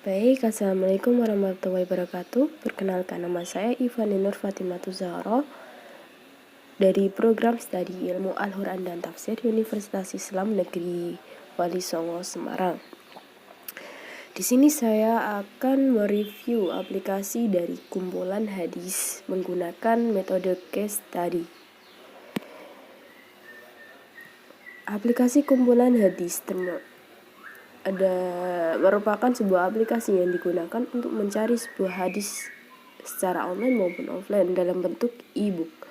Baik, Assalamualaikum warahmatullahi wabarakatuh. Perkenalkan, nama saya Ivani Nur Fatimatu Zahra dari program studi Ilmu Al-Quran dan Tafsir Universitas Islam Negeri Wali Songo, Semarang. Di sini saya akan mereview aplikasi dari kumpulan hadis menggunakan metode case study. Aplikasi kumpulan hadis merupakan sebuah aplikasi yang digunakan untuk mencari sebuah hadis secara online maupun offline dalam bentuk e-book.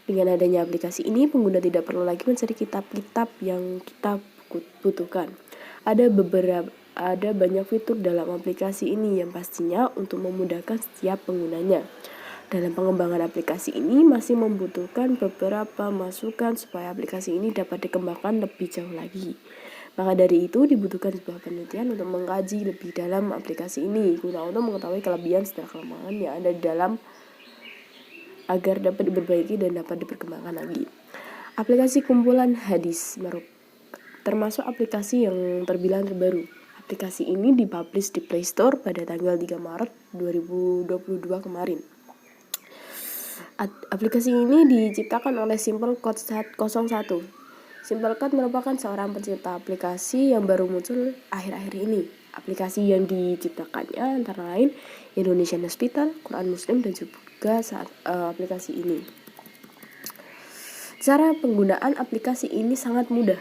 Dengan adanya aplikasi ini, pengguna tidak perlu lagi mencari kitab-kitab yang kita butuhkan. Ada banyak fitur dalam aplikasi ini yang pastinya untuk memudahkan setiap penggunanya. Dalam pengembangan aplikasi ini masih membutuhkan beberapa masukan supaya aplikasi ini dapat dikembangkan lebih jauh lagi. Maka dari itu dibutuhkan sebuah penelitian untuk mengkaji lebih dalam aplikasi ini guna untuk mengetahui kelebihan serta kelemahan yang ada di dalam agar dapat diperbaiki dan dapat diperkembangkan lagi. Aplikasi kumpulan hadis termasuk aplikasi yang terbilang terbaru. Aplikasi ini dipublish di Play Store pada tanggal 3 Maret 2022 kemarin. Aplikasi ini diciptakan oleh Simple Code 01. Simple Code merupakan seorang pencipta aplikasi yang baru muncul akhir-akhir ini. Aplikasi yang diciptakannya antara lain Indonesian Hospital, Quran Muslim, dan juga aplikasi ini. Cara penggunaan aplikasi ini sangat mudah.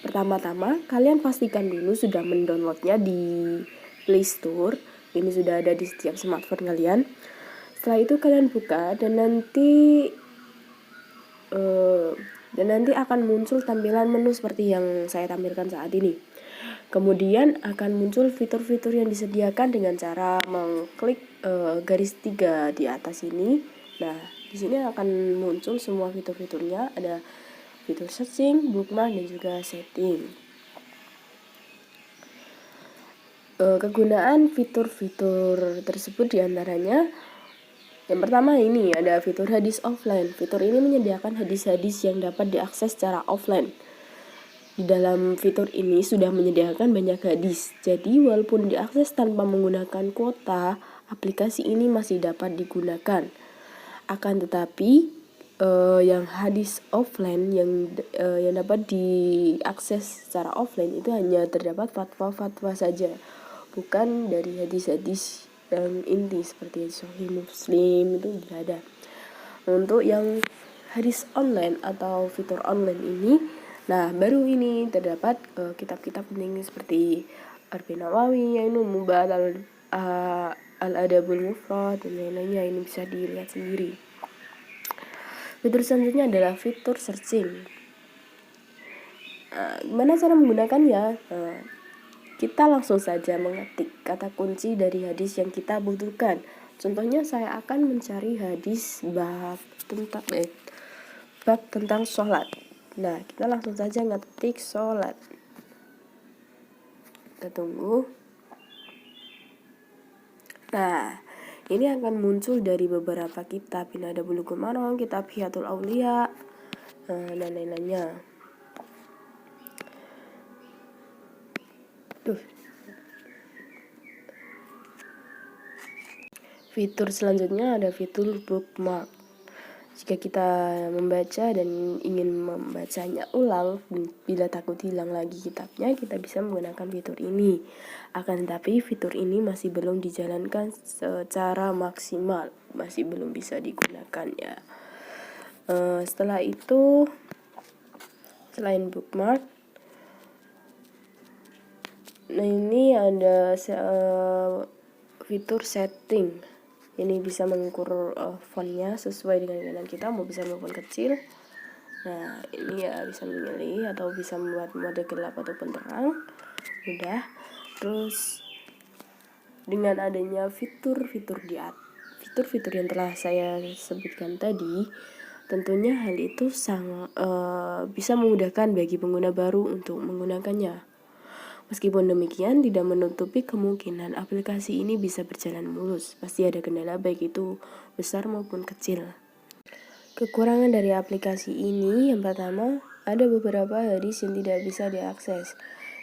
Pertama-tama, kalian pastikan dulu sudah mendownloadnya di Play Store. Ini sudah ada di setiap smartphone kalian. Setelah itu kalian buka dan nanti akan muncul tampilan menu seperti yang saya tampilkan saat ini. Kemudian akan muncul fitur-fitur yang disediakan dengan cara mengklik garis 3 di atas ini. Nah, di sini akan muncul semua fitur-fiturnya. Ada fitur searching, bookmark, dan juga setting. Kegunaan fitur-fitur tersebut diantaranya, yang pertama ini ada fitur hadis offline. Fitur ini menyediakan hadis-hadis yang dapat diakses secara offline. Di dalam fitur ini sudah menyediakan banyak hadis. Jadi walaupun diakses tanpa menggunakan kuota, aplikasi ini masih dapat digunakan. Akan tetapi yang hadis offline yang dapat diakses secara offline itu hanya terdapat fatwa-fatwa saja, bukan dari hadis-hadis yang inti seperti Sahih Muslim itu tidak ada. Untuk yang hadis online atau fitur online ini, nah baru ini terdapat kitab-kitab penting seperti Arba'in Nawawi, Ainul Mubad, Al-Adabul Mufrad, dan lain-lainnya. Ini bisa dilihat sendiri. Fitur selanjutnya adalah fitur searching. Gimana cara menggunakannya? Kita langsung saja mengetik kata kunci dari hadis yang kita butuhkan. Contohnya saya akan mencari hadis bab tentang sholat. Nah, kita langsung saja ngetik sholat. Kita tunggu. Nah, ini akan muncul dari beberapa kitab. Ini ada Bulughul Maram, kitab Hiyatul Aulia, dan lain-lainnya. Fitur selanjutnya ada fitur bookmark. Jika kita membaca dan ingin membacanya ulang, bila takut hilang lagi kitabnya, kita bisa menggunakan fitur ini. Akan tetapi fitur ini masih belum dijalankan secara maksimal, masih belum bisa digunakan ya. Setelah itu, selain bookmark, nah ini ada fitur setting. Ini bisa mengukur fontnya sesuai dengan keinginan kita, mau besar maupun kecil. Nah, ini ya bisa memilih atau bisa membuat mode gelap ataupun terang. Mudah. Terus dengan adanya fitur-fitur yang telah saya sebutkan tadi, tentunya hal itu sangat bisa memudahkan bagi pengguna baru untuk menggunakannya. Meskipun demikian, tidak menutupi kemungkinan aplikasi ini bisa berjalan mulus. Pasti ada kendala baik itu besar maupun kecil. Kekurangan dari aplikasi ini, yang pertama, ada beberapa hadis yang tidak bisa diakses.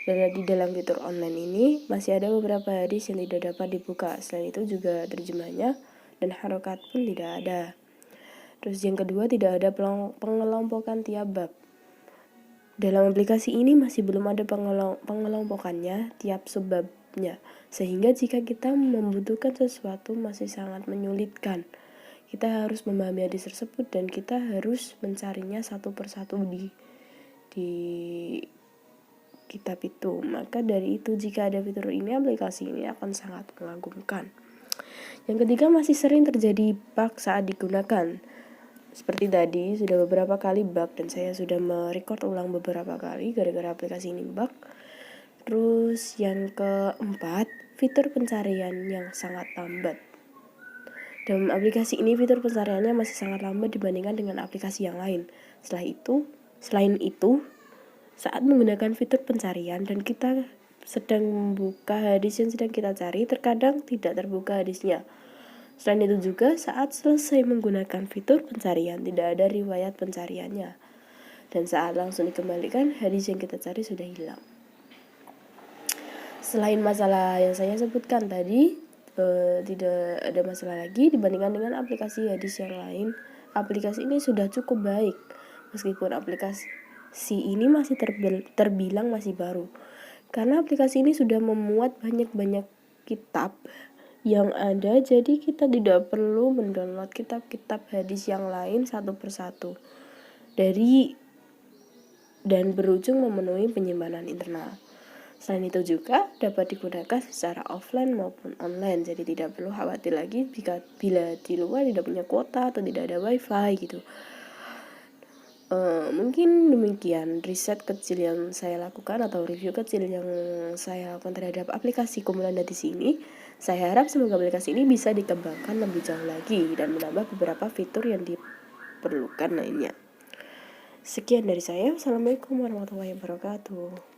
Dan di dalam fitur online ini masih ada beberapa hadis yang tidak dapat dibuka. Selain itu juga terjemahnya dan harokat pun tidak ada. Terus yang kedua, tidak ada pengelompokan tiap bab. Dalam aplikasi ini masih belum ada pengelompokannya tiap subbabnya, sehingga jika kita membutuhkan sesuatu masih sangat menyulitkan. Kita harus memahami hadis tersebut dan kita harus mencarinya satu persatu di kitab itu. Maka dari itu, jika ada fitur ini, aplikasi ini akan sangat mengagumkan. Yang ketiga, masih sering terjadi bug saat digunakan. Seperti tadi, sudah beberapa kali bug dan saya sudah merecord ulang beberapa kali gara-gara aplikasi ini bug. Terus yang keempat, fitur pencarian yang sangat lambat. Dalam aplikasi ini fitur pencariannya masih sangat lambat dibandingkan dengan aplikasi yang lain. Selain itu, saat menggunakan fitur pencarian dan kita sedang membuka hadis yang sedang kita cari, terkadang tidak terbuka hadisnya. Selain itu juga saat selesai menggunakan fitur pencarian tidak ada riwayat pencariannya. Dan saat langsung dikembalikan, hadis yang kita cari sudah hilang. Selain masalah yang saya sebutkan tadi, tidak ada masalah lagi dibandingkan dengan aplikasi hadis yang lain. Aplikasi ini sudah cukup baik, meskipun aplikasi ini masih terbilang masih baru. Karena aplikasi ini sudah memuat banyak kitab yang ada, jadi kita tidak perlu mendownload kitab-kitab hadis yang lain satu persatu dan berujung memenuhi penyimpanan internal. Selain itu juga dapat digunakan secara offline maupun online, jadi tidak perlu khawatir lagi bila di luar tidak punya kuota atau tidak ada wifi gitu. Mungkin demikian riset kecil yang saya lakukan atau review kecil yang saya lakukan terhadap aplikasi kumpulan hadis ini. Saya harap semoga aplikasi ini bisa dikembangkan lebih jauh lagi dan menambah beberapa fitur yang diperlukan lainnya. Sekian dari saya. Wassalamualaikum warahmatullahi wabarakatuh.